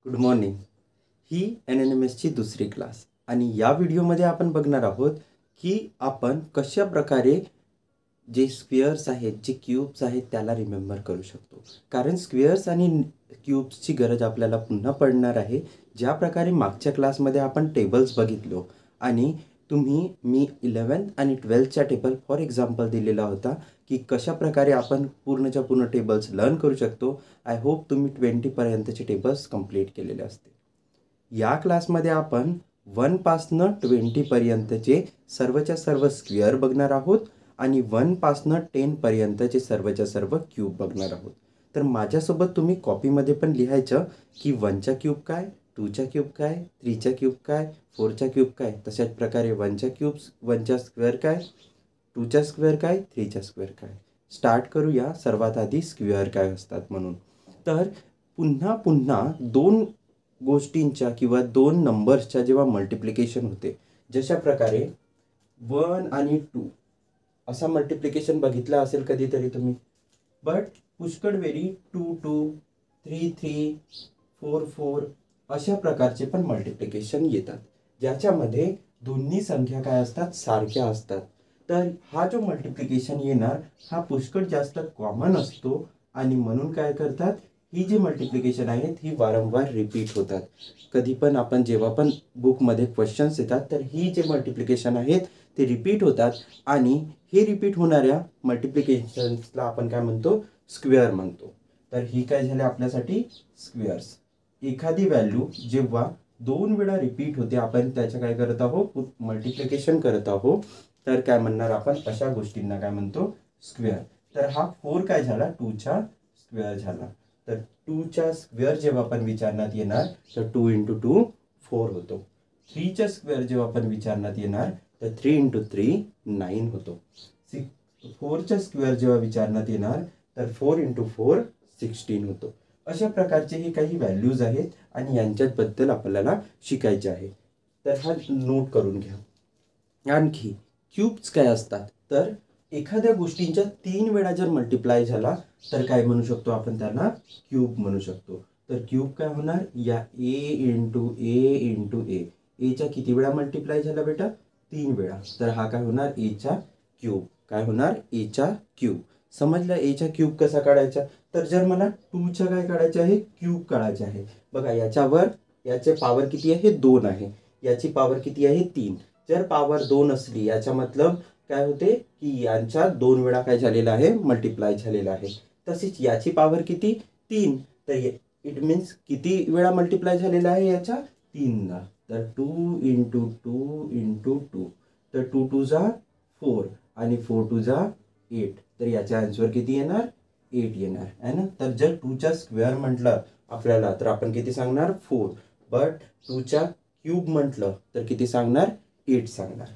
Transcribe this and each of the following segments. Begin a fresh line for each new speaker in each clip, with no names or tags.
Good morning. ही NNMSची दुसरी class आणि या व्हिडिओमध्ये आपण बघणार आहोत की आपण कशा प्रकारे जे स्क्वेअर्स आहेत, जे क्यूब्स आहेत त्याला रिमेंबर करू शकतो. कारण स्क्वेअर्स आणि क्यूब्सची गरज आपल्याला पुन्हा पडणार आहे. ज्या प्रकारे मागच्या क्लासमध्ये आपण टेबल्स बघितलो आणि मी 11th आणि 12thच्या टेबल फॉर एक्झाम्पल दिलेला होता की कशा प्रकारे आपण पूर्णच्या पूर्ण टेबल्स लर्न करू शकतो. आय होप तुम्ही 20पर्यंतचे टेबल्स कंप्लीट केलेले असतील. या क्लासमध्ये आपण 1 पासनं 20पर्यंतचे सर्वच्या सर्व स्क्वेअर बघणार आहोत आणि 1 पासनं 10 पर्यंतचे सर्वच्या सर्व क्यूब बघणार आहोत. तर माझ्यासोबत तुम्ही कॉपीमध्ये पण लिहायचं की 1चा क्यूब काय, 2चा क्यूब काय, 3चा क्यूब काय, 4चा क्यूब काय. तशाच प्रकारे 1चा स्क्वेअर काय, 2चा स्क्वेअर काय, 3चा स्क्वेअर काय. स्टार्ट करूया सर्वात आधी स्क्वेअर काय असतात म्हणून. तर पुन्हा पुन्हा दोन गोष्टींच्या किंवा दोन नंबर्सच्या जेव्हा मल्टिप्लिकेशन होते, जशा प्रकारे 1 आणि 2 असा मल्टिप्लिकेशन बघितला असेल कधीतरी तुम्ही. बट पुष्कळ वेळी 2 2, 3 3, 4 4 अशा प्रकारचे पण मल्टिप्लिकेशन येतात, ज्याच्यामध्ये दोन्ही संख्या काय असतात, सारख्या असतात. तर हा जो मल्टिप्लिकेशन येणार हा पुष्कळ जास्त कॉमन असतो आणि म्हणून काय करतात, ही जी मल्टिप्लिकेशन आहेत ही वारंवार रिपीट होतात. कधी पण आपण जेव्हा पण बुकमध्ये क्वेश्चन्स येतात तर ही जे मल्टिप्लिकेशन आहेत ते रिपीट होतात आणि हे रिपीट होणाऱ्या मल्टिप्लिकेशन्सला आपण काय म्हणतो, स्क्वेअर म्हणतो. तर ही काय झाली आपल्यासाठी स्क्वेअर्स. एखादी व्हॅल्यू जेव्हा 2 वेळा रिपीट होते, आपण त्याच्या काय करत आहोत, मल्टिप्लिकेशन करत आहोत, तर काय म्हणणार आपण, अशा गोष्टींना काय म्हणतो, स्क्वेअर. तर हा 4 काय झाला, 2चा स्क्वेअर झाला. तर 2चा स्क्वेअर जेव्हा आपण विचारण्यात येणार तर 2 × 2 4 होतो. 3चा स्क्वेअर जेव्हा आपण विचारण्यात येणार तर 3 × 3 9 होतो. 4चा स्क्वेअर जेव्हा विचारण्यात येणार तर 4 × 4 16 होतो. अशा प्रकारचे हे काही व्हॅल्यूज आहेत आणि यांच्याबद्दल आपल्याला शिकायचे आहे. तर हा नोट करून घ्या. आणखी क्यूब्स काय असतात, तर एखाद्या गोष्टींच्या 3 वेळा जर मल्टिप्लाय झाला तर काय म्हणू शकतो आपण, त्यांना क्यूब म्हणू शकतो. तर क्यूब काय होणार, या a × a × a. एच्या किती वेळा मल्टिप्लाय झाला बेटा, 3 वेळा. तर हा काय होणार, एचा क्यूब. काय होणार, एचा क्यूब. समजलं एचा क्यूब कसा काढायचा. तर जर मला 2चा काय काढायचं आहे, क्यूब काढायचा आहे. बघा याच्यावर याचे पॉवर किती आहे, 2 आहे. याची पॉवर किती आहे, 3. जर पॉवर 2 असली याचा मतलब काय होते की यांच्या 2 वेळा काय झालेला आहे, मल्टिप्लाय झालेला आहे. तसेच याची पॉवर किती, 3. तर इट मीन्स किती वेळा मल्टिप्लाय झालेला आहे, याच्या 3दा. तर 2 × 2 × 2. तर 2 2 जा 4 आणि 4 2 जा 8. तर याचा आन्सर किती येणार, 8 येणार आहे ना. तर जर 2चा स्क्वेअर म्हटलं आपल्याला तर आपण किती सांगणार, 4. बट 2चा क्यूब म्हटलं तर किती सांगणार, 8 सांगणार.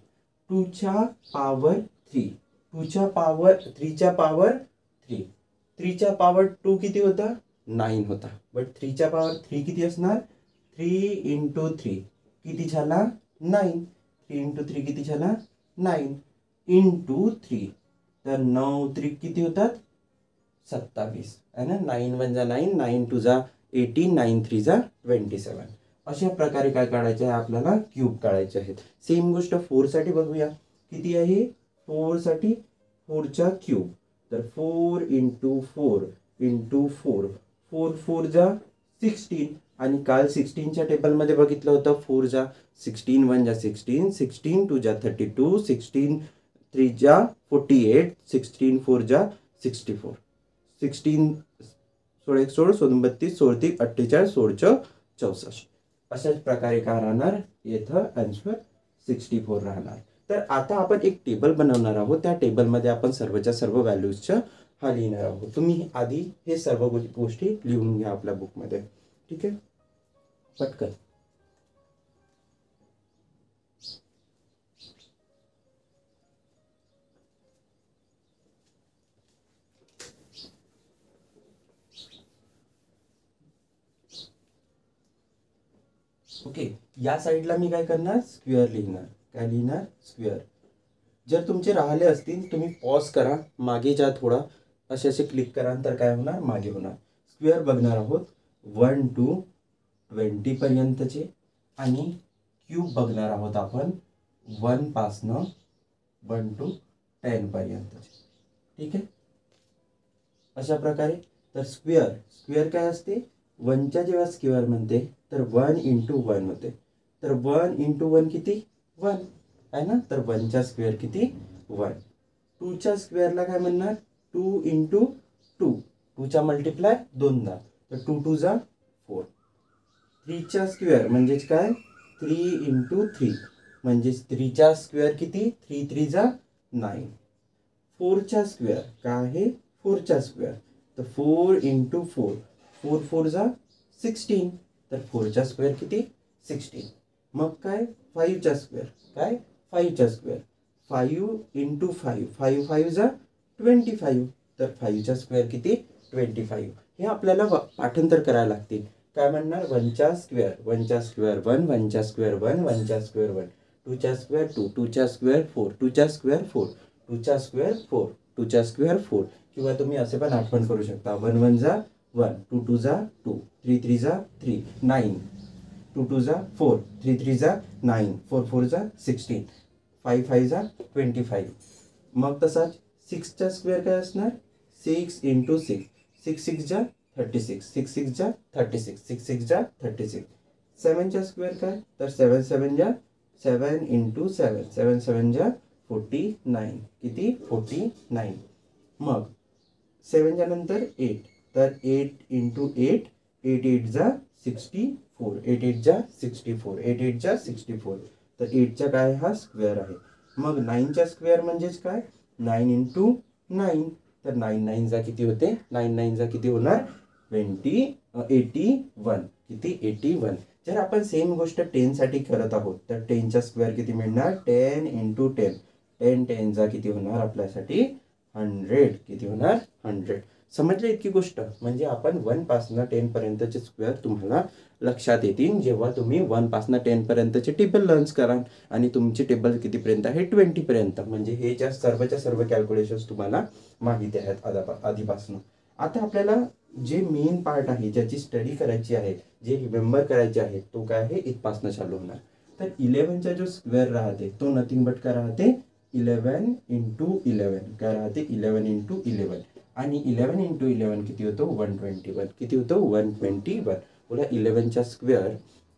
2च्या पॉवर 3, 2च्या पॉवर 3च्या पॉवर 3, 3च्या पॉवर 2 किती होता, 9 होता. बट 3च्या पॉवर 3 किती असणार, 3 × 3 किती झाला, 9. 3 × 3 किती झाला, 9 × 3. तर 9 3 किती होतात, 27 आहे ना. 9 1 जा 9, 9 2 जा 18, 9 3 जा 27. अशा प्रकारे काय काढायचे आहे आपल्याला, क्यूब काढायचे आहेत. सेम गोष्ट 4 साठी बघूया. किती आहे 4 साठी, 4चा क्यूब. तर 4 × 4 × 4, 4 4 जा 16. आणि काल 16च्या टेबलमध्ये बघितलं होतं, 4 जा 16, 1 जा 16, 16 2 जा 32, 16 3 जा 48, 16 4 जा 64, 16 16 1 16 32, 16 3 48, 16 64. अशाच प्रकारे काय राहणार, येथं आन्सर 64 राहणार. तर आता आपण एक टेबल बनवणार आहोत. त्या टेबलमध्ये आपण सर्वच्या सर्व व्हॅल्यूजच्या हा लिहिणार आहोत. तुम्ही आधी हे सर्व गोष्टी लिहून घ्या आपल्या बुकमध्ये. ठीक आहे, पटकन. ओके, या साईडला मी काय करणार, स्क्वेअर लिहिणार. काय लिहिणार, स्क्वेअर. जर तुमचे राहिले असतील तुम्ही पॉज करा, मागे जा थोडा, असे क्लिक करा तर काय होणार, मागे होणार. स्क्वेअर बघणार आहोत. 1 2 20 पर्यंतचे आणि क्यूब बघणार आहोत आपण 1 पासनं 1 to 10 पर्यंतचे. ठीक आहे. अशा प्रकारे तर स्क्वेअर काय असते, 1च्या जेव्हा स्क्वेअर म्हणते तर 1 into 1 होते. तर 1 into 1 किती 1 आहे ना. तर 1च्या स्क्वेअर किती 1. 2च्या स्क्वेअरला काय म्हणणार 2 into 2. 2चा मल्टिप्लाय 2दा तर 2 2 जा 4. 3च्या स्क्वेअर म्हणजेच काय 3 into 3 म्हणजेच 3च्या स्क्वेअर किती 3 3 जा 9. 4च्या स्क्वेअर काय आहे 4च्या स्क्वेअर तर 4 into 4 4 4 जा 16. तर 4च्या स्क्वेअर किती 16. मग काय 5च्या स्क्वेअर काय 5च्या स्क्वेअर 5 into 5 5 5 जा 25. तर 5च्या स्क्वेअर किती 25. हे आपल्याला पाठांतर करायला लागतील. काय म्हणणार 1च्या स्क्वेअर 1च्या स्क्वेअर 1 1च्या स्क्वेअर 1 1च्या स्क्वेअर 1 2च्या स्क्वेअर 2 2च्या स्क्वेअर 4 2च्या स्क्वेअर 4 2च्या स्क्वेअर 4 2च्या स्क्वेअर 4. किंवा तुम्ही असे पण आठवण करू शकता 1 1 जा 1 2 2 जा 2 3 3 जा 3 9 2 2 जा 4 3 3 जा 9 4 4 जा 16 5 5 जा 25. मग तसाच 6च्या स्क्वेअर काय असणार 6 into 6 6 6 जा 36 6 6 जा 36 6 6 जा 36. 7च्या स्क्वेअर काय तर 7 7 जा 7 into 7 7 7 जा 49 किती 49. मग 7च्या नंतर 8 तर 8 into 8 8 8 जा 64 8 8 जा 64 8 8 जा 64. तर 8च्या काय हा स्क्वेअर आहे. मग 9च्या स्क्वेअर म्हणजेच काय 9 into 9 तर 9 9 जा किती होते 9 9 जा किती होणार 81 किती 81. जर आपण सेम गोष्ट 10 साठी करत आहोत तर 10च्या स्क्वेअर किती मिळणार 10 into 10 10 10 जा किती होणार आपल्यासाठी 100 किती होणार 100. समजलं इतकी गोष्ट. म्हणजे आपण 1 पासनं 10 पर्यंतचे स्क्वेअर तुम्हाला लक्षात येतील जेव्हा तुम्ही 1 पासनं 10 पर्यंतचे टेबल लर्न कराल. आणि तुमचे टेबल कितीपर्यंत आहे 20 पर्यंत. म्हणजे हे ज्या सर्व कॅल्क्युलेशन्स तुम्हाला माहिती आहेत आधीपासून. आता आपल्याला जे मेन पार्ट आहे ज्याची स्टडी करायची आहे जे रिमेंबर करायचे आहे तो काय आहे इथपासनं चालू होणार. तर 11चा जो स्क्वेअर राहते तो नथिंग बट काय राहते 11 into 11 काय राहते 11 into 11 आणि 11 into 11 किती होतो 121 किती होतो 121. बोला 11चा square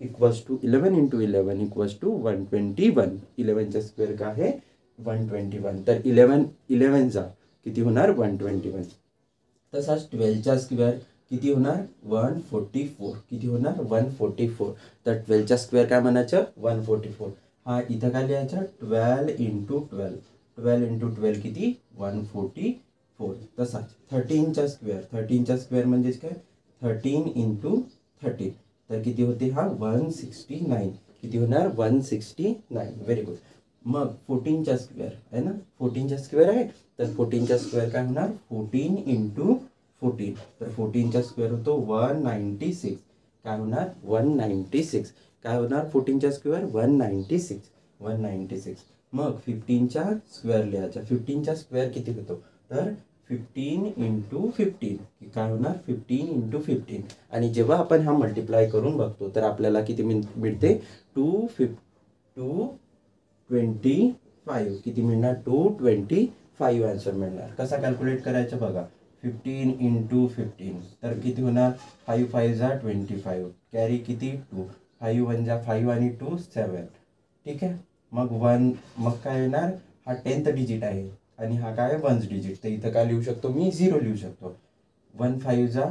equals to 11 into 11 equals to 121. 11चा स्क्वेअर काय आहे 121. तर 11 जा किती होणार 121. तसाच 12चा स्क्वेअर किती होणार 144 किती होणार 144. तर 12चा स्क्वेअर काय म्हणायचं 144. हा इथं काय लिहायचं 12 into 12 12 into 12 किती 144. तसाच 13चा स्क्वेअर म्हणजेच काय 13 into 13 तर किती होते हा 169 किती होणार 169. Very good. मग 14चा स्क्वेअर आहे ना 14चा स्क्वेअर आहे तर 14चा स्क्वेअर काय होणार 14 into 14 तर 14चा स्क्वेअर होतो 196 काय होणार 196 काय होणार 14चा स्क्वेअर 196. मग 15चा स्क्वेअर लिहायचा 15चा स्क्वेअर किती होतो तर 15 into 15 काय होणार 15 into 15. आणि जेव्हा आपण हा मल्टिप्लाय करून बघतो तर आपल्याला किती मिळते 225 किती मिळणार 225 आन्सर मिळणार. कसा कॅल्क्युलेट करायचं बघा 15 into 15 तर किती होणार 5 5 जा 25 कॅरी किती 2 5 1 जा 5 आणि 2 7. ठीक आहे. मग 1 मग काय येणार हा 10th डिजिट आहे आणि हा काय 1th डिजिट तर इथं काय लिहू शकतो मी 0 लिहू शकतो. 1 5 जा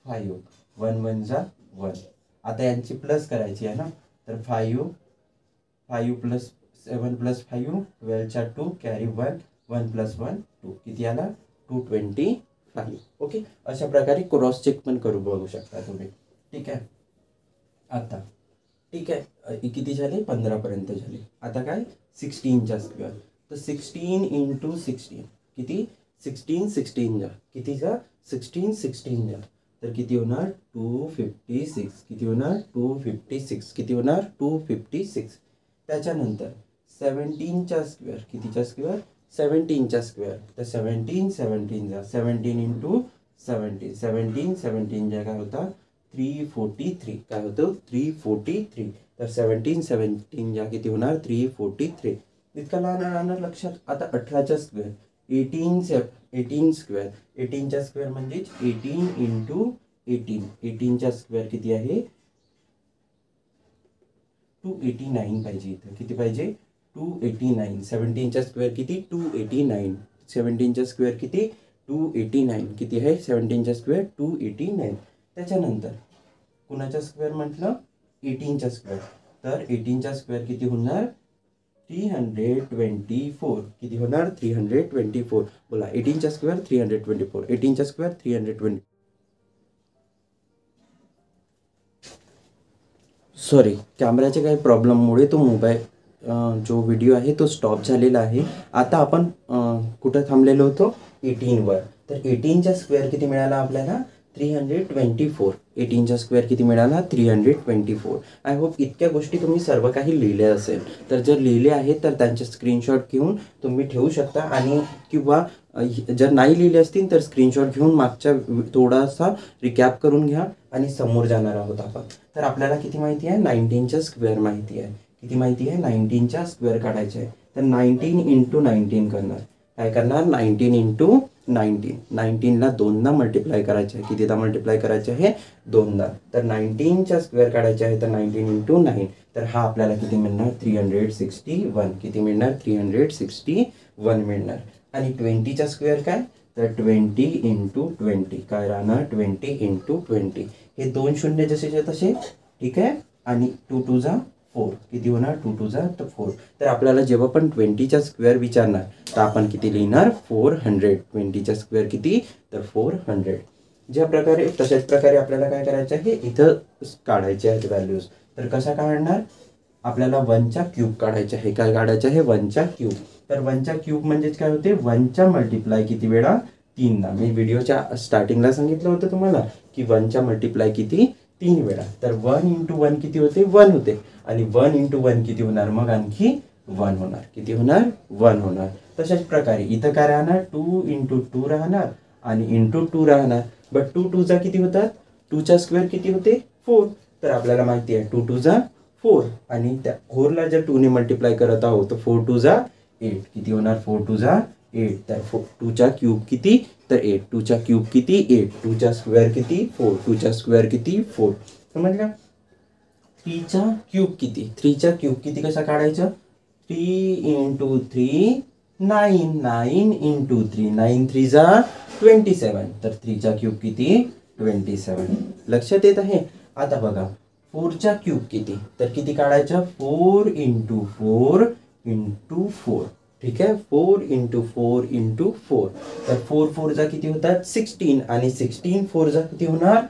5 1 1 जा 1. आता यांची प्लस करायची आहे ना तर 5 प्लस 7 प्लस 5 12च्या 2 कॅरी 1 1 प्लस 1 2 किती आला 225. ओके. अशा प्रकारे क्रॉस चेक पण करू बघू शकता तुम्ही. ठीक आहे. आता ठीक आहे किती झाले 15 पर्यंत झाले. आता काय 16चा स्क्वेअर तर 16 into 16 किती 16 जा किती जा 16 जा तर किती होणार 256 किती होणार 256 किती होणार 256. त्याच्यानंतर 17चा स्क्वेअर कितीचा स्क्वेअर 17चा स्क्वेअर तर 17 जा 17 into 17 17 जा काय होता 343 काय होतं 343. तर 17 या किती होणार 343. इतका लहान राहणार लक्षात. आता 18चा स्क्वेअर 18 स्क्वेअर 18चा स्क्वेअर म्हणजेच 18 इंटू 18. 18चा स्क्वेअर किती आहे 289 पाहिजे. इथं किती पाहिजे 289. 17चा स्क्वेअर किती 289. 17चा स्क्वेअर किती 289. किती आहे 17चा स्क्वेअर 289. त्याच्यानंतर कुणाचा स्क्वेअर म्हटलं 18चा स्क्वेअर. तर 18चा स्क्वेअर किती होणार 324. किती होणार 324. बोला 18चा स्क्वेअर 324. 18चा स्क्वेअर 320. सॉरी कॅमेऱ्याच्या काही प्रॉब्लेममुळे तो मोबाईल जो व्हिडिओ आहे तो स्टॉप झालेला आहे. आता आपण कुठं थांबलेलो होतो 18वर. तर 18चा स्क्वेअर किती मिळाला आपल्याला 324. 18चा स्क्वेअर किती मिळाला 324. आय होप इतक्या गोष्टी तुम्ही सर्व काही लिहिल्या असेल. तर जर लिहिले आहेत तर त्यांचे स्क्रीनशॉट घेऊन तुम्ही ठेवू शकता. आणि किंवा जर नाही लिहिले असतील तर स्क्रीनशॉट घेऊन मागच्या थोडासा रिकॅप करून घ्या आणि समोर जाणार आहोत आपण. तर आपल्याला किती माहिती आहे 19चा स्क्वेअर माहिती आहे. किती माहिती आहे 19चा स्क्वेअर काढायचा आहे. तर 19 इंटू 19 करणार. काय करणार 19 इंटू 19. 19ला 2दा मल्टिप्लाय करायचं आहे. कितीदा मल्टिप्लाय करायचं आहे 2दा. तर 19चा स्क्वेअर काढायचा आहे. तर 19 इंटू 9. तर हा आपल्याला किती मिळणार 361. किती मिळणार 361 मिळणार. आणि 20चा स्क्वेअर काय तर 20 इंटू 20 काय राहणार 20 इंटू 20. हे 2 शून्य जसेच्या तसे. ठीक आहे. आणि 2 2 जा 4. किती होणार 2 2 जा तर 4. तर आपल्याला जेव्हा पण 20चा स्क्वेअर विचारणार तर आपण किती लिहिणार 400. 20चा स्क्वेअर किती तर 400. ज्या प्रकारे तशाच प्रकारे आपल्याला काय करायचं आहे इथं काढायचे आहेत व्हॅल्यूज. तर कसा काढणार आपल्याला 1चा क्यूब काढायचा आहे. काय काढायचं आहे 1चा क्यूब. तर 1चा क्यूब म्हणजेच काय होते 1चा मल्टिप्लाय किती वेळा 3दा. मी व्हिडिओच्या स्टार्टिंगला सांगितलं होतं तुम्हाला की 1चा मल्टिप्लाय किती 3 वेळा. तर 1 इंटू 1 किती होते 1 होते. आणि 1 इंटू 1 किती होणार मग आणखी 1 होणार. किती होणार 1 होणार. तशाच प्रकारे इथं काय राहणार 2 इंटू 2 राहणार आणि इंटू 2 राहणार. बट 2 2 जा किती होतात 2चा स्क्वेअर किती होते 4. तर आपल्याला माहिती आहे 2 2 जा 4. आणि त्या 4ला जर 2ने मल्टिप्लाय करत आहोत तर 4 2 जा 8. किती होणार 4 2 जा 8. तर 2चा क्यूब किती तर 8. 2चा क्यूब किती 8. 2चा स्क्वेअर किती 4. 2चा स्क्वेअर किती 4. समजलं. 3चा क्यूब किती 3चा क्यूब किती कसा काढायचं 3 इंटू 3 9. 9 इंटू 3 9 3 जा 27. तर 3चा क्यूब किती 27. लक्षात येत आहे. आता बघा 4चा क्यूब किती तर किती काढायचं 4 इंटू 4 इंटू 4. ठीक आहे 4 इंटू 4 इंटू 4. तर 4 4 जा किती होतात 16. आणि 16 4 जा किती होणार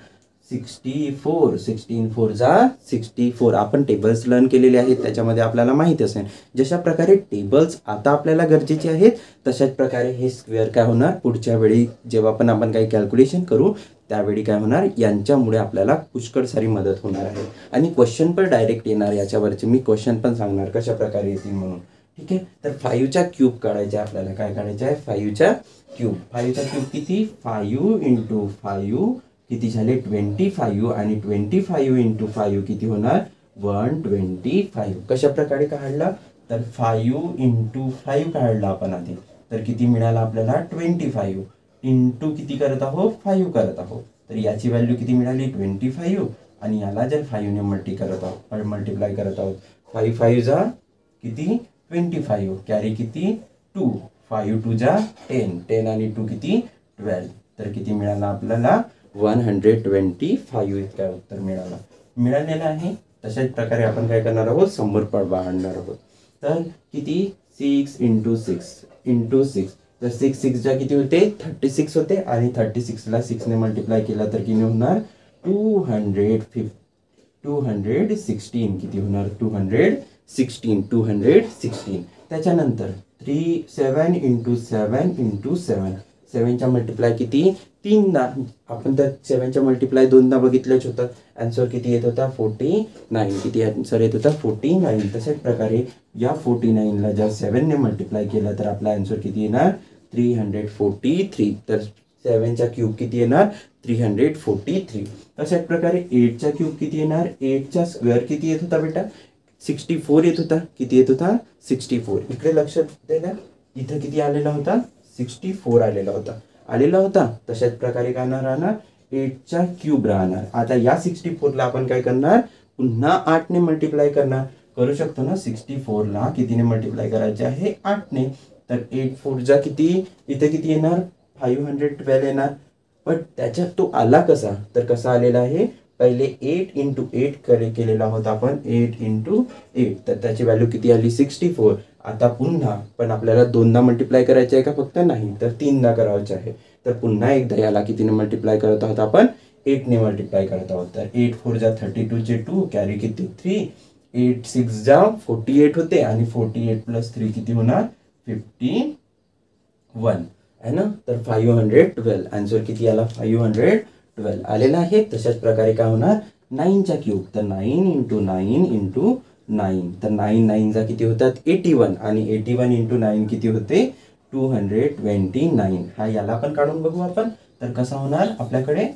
64. 16 4 जा 64. आपण टेबल्स लर्न केलेले आहेत त्याच्यामध्ये आपल्याला माहिती असेल. जशा प्रकारे टेबल्स आता आपल्याला गरजेचे आहेत तशाच प्रकारे हे स्क्वेअर काय होणार पुढच्या वेळी जेव्हा पण आपण काही कॅल्क्युलेशन करू त्यावेळी काय होणार यांच्यामुळे आपल्याला पुष्कळ सारी मदत होणार आहे. आणि क्वेश्चन पण डायरेक्ट येणार याच्यावरचे. मी क्वेश्चन पण सांगणार कशा प्रकारे येतील म्हणून. ठीक आहे. तर 5चा क्यूब काढायचा आपल्याला. काय काढायचं आहे 5चा क्यूब. 5चा क्यूब किती 5 इंटू 5 किती झाले 25. आणि 25 इंटू 5 किती होणार 125. कशा प्रकारे काढला तर 5 इंटू 5 काढला आपण आधी. तर किती मिळाला आपल्याला 25. इंटू किती करत आहोत 5 करत आहोत. तर याची व्हॅल्यू किती मिळाली 25. आणि याला जर 5ने मल्टिप्लाय करत आहोत 5 5 जा किती 25. कॅरी किती 2. 5 2 जा 10. 10 आणि 2 किती 12. तर किती मिळाला आपल्याला 125 इतका उत्तर मिळालेलं आहे. तशाच प्रकारे आपण काय करणार आहोत समोर आणणार आहोत. तर किती 6 इंटू 6 तर 6 6 जा किती होते 36 होते. आणि 36ला 6ने मल्टिप्लाय केला तर किती होणार 216. किती होणार 216. त्याच्यानंतर 7 इंटू 7. 7चा मल्टिप्लाय किती 3दा. आपण तर 7चा मल्टिप्लाय 2दा बघितलेच होतं. आन्सर किती येत होता 49. किती आन्सर येत होता 49. तशाच प्रकारे या 49ला जर 7ने मल्टिप्लाय केलं तर आपला आन्सर किती येणार 343. तर 7चा क्यूब किती येणार 343. तशाच प्रकारे 8चा क्यूब किती येणार 8चा स्क्वेअर किती येत होता बेटा 64 येत होता. किती येत होता 64. इकडे लक्ष द्या इथं किती आलेला होता 64 आलेला होता. तशाच प्रकारे काय राहणार 8चा क्यूब राहणार. आता या 64ला आपण काय करणार पुन्हा 8ने मल्टिप्लाय करू शकतो ना. 64ला कितीने मल्टिप्लाय करायचे आहे 8ने. तर 8 4 जा किती इथे किती येणार 512 येणार. पण त्याच्यात तो आला कसा तर कसा आलेला आहे पहिले 8 × 8 केलेला होता आपण 8 × 8 तर त्याची व्हॅल्यू किती आली 64. आता पुन्हा पण आपल्याला 2दा मल्टिप्लाय करायचे आहे का फक्त नाही तर 3दा करायचे आहे. तर पुन्हा एकदा याला कितीने मल्टिप्लाय करत आहोत आपण 8ने मल्टिप्लाय करत आहोत. तर 8 4 जा 32 चे 2 कॅरी किती 3 8 6 जा 48 होते आणि 48 + 3 किती होणार 51 आहे ना. तर 512 आन्सर किती आला 512 आलेला आहे. तशाच प्रकारे काय होणार 9चा क्यूब तर 9 × 9 × 9 तर 9 9 जा किती होतात 81 आणि 81 × 9 किती होते 229. हा याला पण काढून बघू आपण. तर कसा होणार आपल्याकडे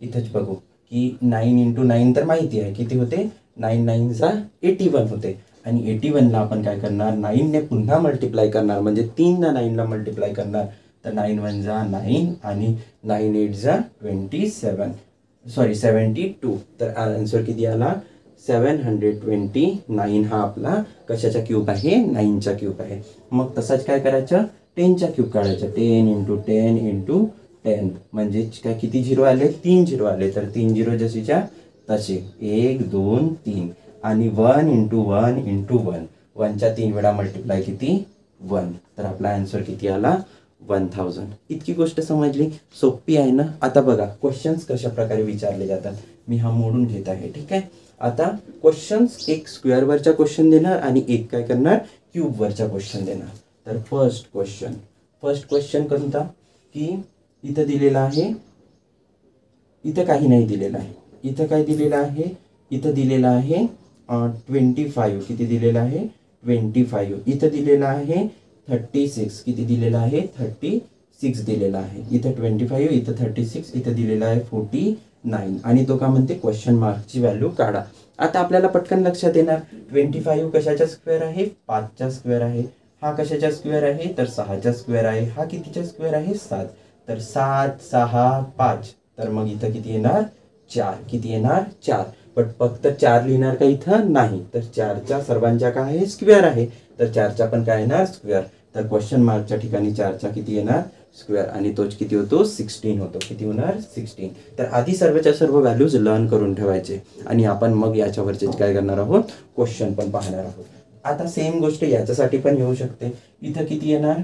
इथंच बघू की 9 × 9 तर माहिती आहे किती होते 9 9 जा 81 होते. आणि 81ला आपण काय करणार 9ने पुन्हा मल्टिप्लाय करणार म्हणजे 3दा 9ला मल्टिप्लाय करणार. तर 9 1 जा 9 आणि 9 8 जा 72. तर आन्सर किती आला 729. हा आपला कशाचा क्यूब आहे 9चा क्यूब आहे. मग तसाच काय करायचं 10चा क्यूब काढायचा 10 × 10 × 10 म्हणजे काय किती झिरो आले 3 झिरो आले. तर 3 झिरो जशीच्या तसे 1 2 3 आणि 1 × 1 × 1 1च्या 3 वेळा मल्टिप्लाय किती 1. तर आपला आन्सर किती आला 1000. इतकी गोष्ट समजली सोपी आहे ना. आता बघा क्वेश्चन्स कशा प्रकारे विचारले जातात. मी हा मोडून घेत आहे ठीक आहे. आता क्वेश्चन्स एक स्क्वेअरवरचा क्वेश्चन देणार आणि एक काय करणार क्यूबवरचा क्वेश्चन देणार. तर फर्स्ट क्वेश्चन कोणता की इथं दिलेला आहे इथं काही नाही दिलेलं आहे. इथं काय दिलेलं आहे इथं दिलेलं आहे 25 किती दिलेलं आहे 25. इथं दिलेलं आहे 36 किती दिलेलं आहे 36 दिलेला आहे. इथं 25 इथं 36 इथं दिलेलं आहे 49 आणि तो का म्हणते क्वेश्चन मार्कची व्हॅल्यू काढा. आता आपल्याला पटकन लक्षात येणार 25 कशाचा स्क्वेअर आहे 5चा स्क्वेअर आहे. हा कशाचा स्क्वेअर आहे तर 6चा स्क्वेअर आहे. हा कितीचा स्क्वेअर आहे 7. तर 7 6 5 तर मग इथं किती येणार 4 किती येणार 4. पण फक्त 4 लिहिणार का इथं नाही तर 4च्या सर्वांच्या काय आहे स्क्वेअर आहे. तर 4चा पण काय येणार स्क्वेअर. तर क्वेश्चन मार्कच्या ठिकाणी 4चा किती येणार स्क्वेअर आणि तोच किती होतो 16 होतो. किती होणार 16. तर आधी सर्वच्या सर्व व्हॅल्यूज लर्न करून ठेवायचे आणि आपण मग याच्यावरचे काय करणार आहोत क्वेश्चन पण पाहणार आहोत. आता सेम गोष्ट याच्यासाठी पण येऊ शकते. इथं किती येणार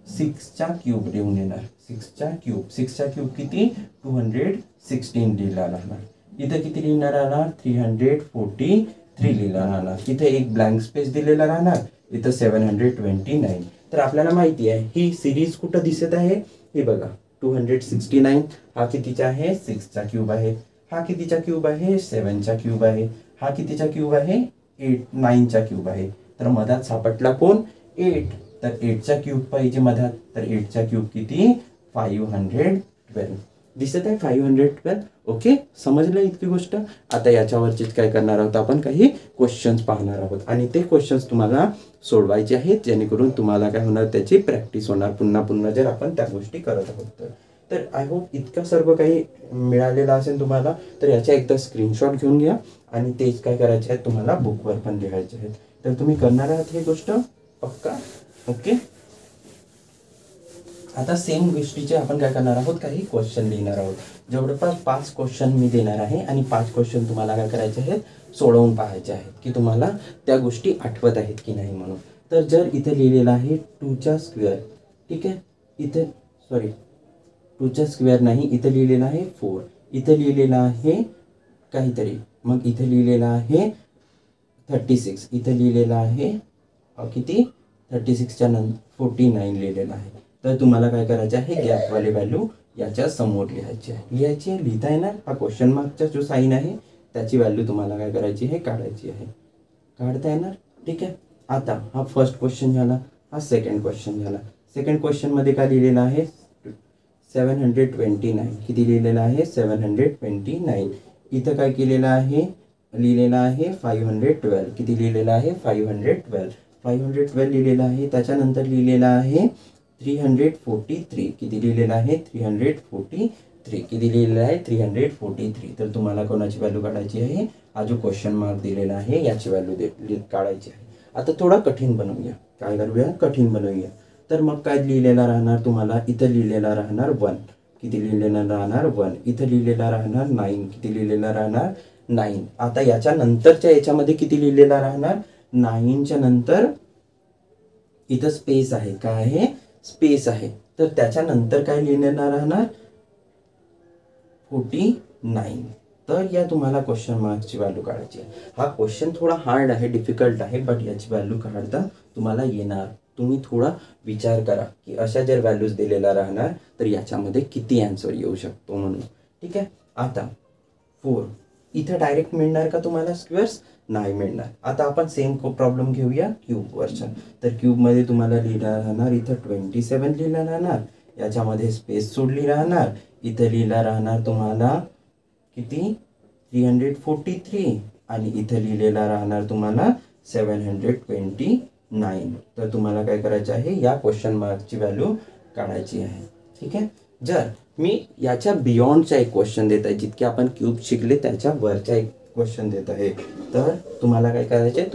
6चा क्यूब लिहून येणार 6चा क्यूब किती 216 लिहिला राहणार. इथं किती लिहिणार राहणार 343 लिहिला राहणार. इथे एक ब्लँक स्पेस दिलेला राहणार. इथं 729. तर आपल्याला माहिती आहे ही सिरीज कुठं दिसत आहे हे बघा 269. हा कितीचा आहे 6चा क्यूब आहे. हा कितीचा क्यूब आहे 7चा क्यूब आहे. हा कितीचा क्यूब आहे 9चा क्यूब आहे. तर मधात सापडला कोण 8. तर 8चा क्यूब पाहिजे मधात. तर 8चा क्यूब किती 512 दिसत आहे 512. ओके समजलं इतकी गोष्ट. आता याच्यावरचीच काय करणार आहोत आपण काही क्वेश्चन्स पाहणार आहोत आणि ते क्वेश्चन्स तुम्हाला सोडवायचे आहेत जेणेकरून तुम्हाला काय होणार त्याची प्रॅक्टिस होणार पुन्हा जर आपण त्या गोष्टी करत आहोत तर आय होप इतकं सर्व काही मिळालेलं असेल तुम्हाला. तर याचा एकदा स्क्रीनशॉट घेऊन घ्या आणि तेच काय करायचे आहेत तुम्हाला बुकवर पण लिहायचे आहेत. तर तुम्ही करणार आहात ही गोष्ट पक्का ओके. आता सेम गोष्टीचे आपण काय करणार आहोत काही क्वेश्चन लिहिणार आहोत. जवळपास 5 क्वेश्चन मी देणार आहे आणि 5 क्वेश्चन तुम्हाला काय करायचे आहेत सोडवून पाहायचे आहेत की तुम्हाला त्या गोष्टी आठवत आहेत की नाही म्हणून. तर जर इथे लिहिलेलं आहे 2चा स्क्वेअर ठीक आहे. इथे सॉरी 2चा स्क्वेअर नाही इथे लिहिलेलं आहे 4. इथे लिहिलेलं आहे काहीतरी मग इथे लिहिलेलं आहे 36. इथे लिहिलेलं आहे किती 36च्या नंतर 49 लिहिलेलं आहे. तर तुम्हाला काय करायचं आहे गॅपवाले व्हॅल्यू याच्या समोर लिहायची आहे लिहिता येणार. हा क्वेश्चन मार्कचा जो साईन आहे त्याची व्हॅल्यू तुम्हाला काय करायची आहे काढायची आहे. काढता येणार ठीक आहे. आता हा फर्स्ट क्वेश्चन झाला. हा सेकंड क्वेश्चन झाला. सेकंड क्वेश्चनमध्ये काय लिहिलेलं आहे 729. किती लिहिलेलं आहे? 729. इथं काय केलेलं आहे? लिहिलेलं आहे 512. किती लिहिलेलं आहे? 512. 512 लिहिलेलं आहे. त्याच्यानंतर लिहिलेलं आहे 343. किती लिहिलेलं आहे? 343. किती लिहिलेलं आहे? 343. तर तुम्हाला कोणाची व्हॅल्यू काढायची आहे? हा जो क्वेश्चन मार्क दिलेला आहे याची व्हॅल्यू काढायची आहे. आता थोडा कठीण बनवूया. काय करूया? कठीण बनवूया. तर मग काय लिहिलेला राहणार तुम्हाला? इथं लिहिलेला राहणार 1. किती लिहिलेला राहणार? 1. इथं लिहिलेला राहणार 9. किती लिहिलेला राहणार? 9. आता याच्या नंतरच्या याच्यामध्ये किती लिहिलेला राहणार? 9च्या नंतर इथं स्पेस आहे. काय आहे? स्पेस आहे. तर त्याच्यानंतर काय लिहिलेला राहणार? 49. तर या तुम्हाला क्वेश्चन मार्कची व्हॅल्यू काढायची आहे. हा क्वेश्चन थोडा हार्ड आहे, डिफिकल्ट आहे, बट याची व्हॅल्यू काढता तुम्हाला येणार. तुम्ही थोडा विचार करा की अशा जर व्हॅल्यूज दिलेल्या राहणार तर याच्यामध्ये किती आन्सर येऊ शकतो म्हणून. ठीक आहे. आता 4 इथं डायरेक्ट मिळणार का तुम्हाला स्क्वेअर्स? नाही मिळणार. आता आपण सेम प्रॉब्लेम घेऊया क्यूब वर्जन. तर क्यूबमध्ये तुम्हाला लिहिला राहणार इथं 27 लिहिला राहणार. याच्यामध्ये स्पेस सोडली राहणार. इथं लिहिला राहणार तुम्हाला किती? 343. आणि इथं लिहिलेला राहणार तुम्हाला 729. तर तुम्हाला काय करायचं आहे? या क्वेश्चन मार्कची व्हॅल्यू काढायची आहे. ठीक आहे. जर मी याच्या बियॉन्डचा एक क्वेश्चन देत आहे, जितके आपण क्यूब शिकले त्याच्या वरचा एक क्वेश्चन देत आहे, तर तुम्हाला काय करायचं आहे? तो